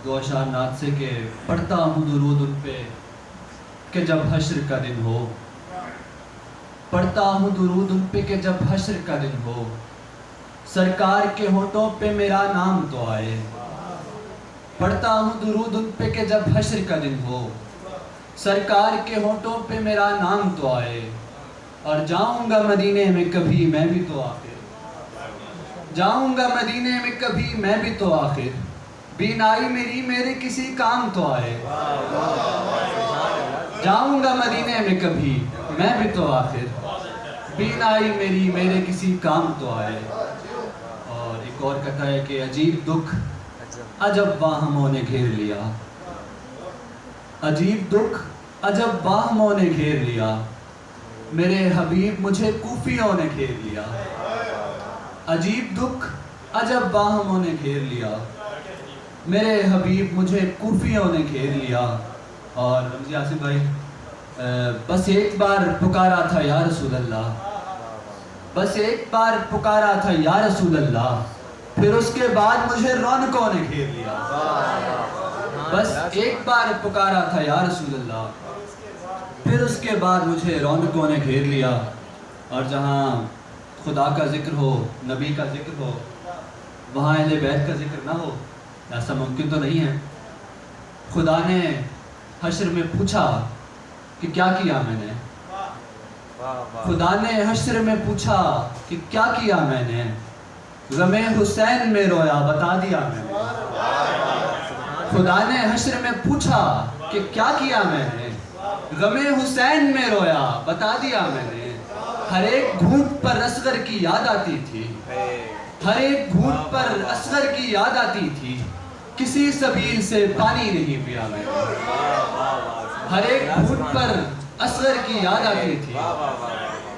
دو اشعار نعت سے کہ پڑھتا ہوں درود ان پہ کہ جب حشر کا دن ہو، پڑھتا ہوں درود ان پہ کہ جب حشر کا دن ہو، سرکار کے ہونٹوں پہ میرا نام تو آئے۔ پڑھتا ہوں درود ان پہ کہ جب حشر کا دن ہو، سرکار کے ہونٹوں پہ میرا نام تو آئے۔ اور جاؤں گا مدینے میں کبھی میں بھی تو آخر، جاؤں گا مدینے میں کبھی میں بھی تو آخر، بینائی میری میرے کسی کام تو آئے۔ جاؤں گا مدینے میں کبھی میں بھی تو آخر، بینائی میری میرے کسی کام تو آئے۔ اور ایک اور کہتا ہے کہ عجیب دکھ عجب واہموں نے گھیر لیا، عجیب دکھ عجب واہموں نے گھیر لیا، میرے حبیب مجھے کوفیوں نے گھیر لیا۔ عجیب دکھ عجب واہموں نے گھیر لیا، میرے حبیب مجھے کوفیوں نے گھیر لیا۔ اور رمضی آصف بھائی، بس ایک بار پکارا تھا یا رسول اللہ، بس ایک بار پکارا تھا یا رسول اللہ، پھر اس کے بعد مجھے رونقوں نے گھیر لیا۔ بس ایک بار پکارا تھا یا رسول اللہ، پھر اس کے بعد مجھے رونقوں نے گھیر لیا۔ اور جہاں خدا کا ذکر ہو، نبی کا ذکر ہو، وہاں اہل بیت کا ذکر نہ ہو، ایسا ممکن تو نہیں ہے۔ خدا نے حشر میں پوچھا کہ کیا کیا میں نے، خدا نے حشر میں پوچھا کہ کیا کیا میں نے، غم حسین میں رویا بتا دیا میں نے۔ خدا نے حشر میں پوچھا کہ کیا کیا میں نے، غم حسین میں رویا بتا دیا میں نے۔ ہر ایک گھونٹ پر اصغر کی یاد آتی تھی، ہر ایک گھونٹ پر اصغر کی یاد آتی تھی، کسی سبیل سے پانی نہیں پیا میں نے۔ ہر ایک گھونٹ پر اصغر کی یاد آتی تھی،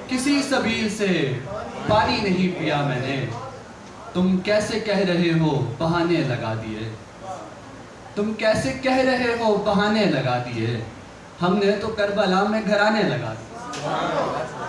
کسی سبیل سے پانی نہیں پیا میں نے۔ تم کیسے کہہ رہے ہو بہانے لگا دیے، تم کیسے کہہ رہے ہو بہانے لگا دیے، ہم نے تو کربلا میں گھرانے لگا دیے۔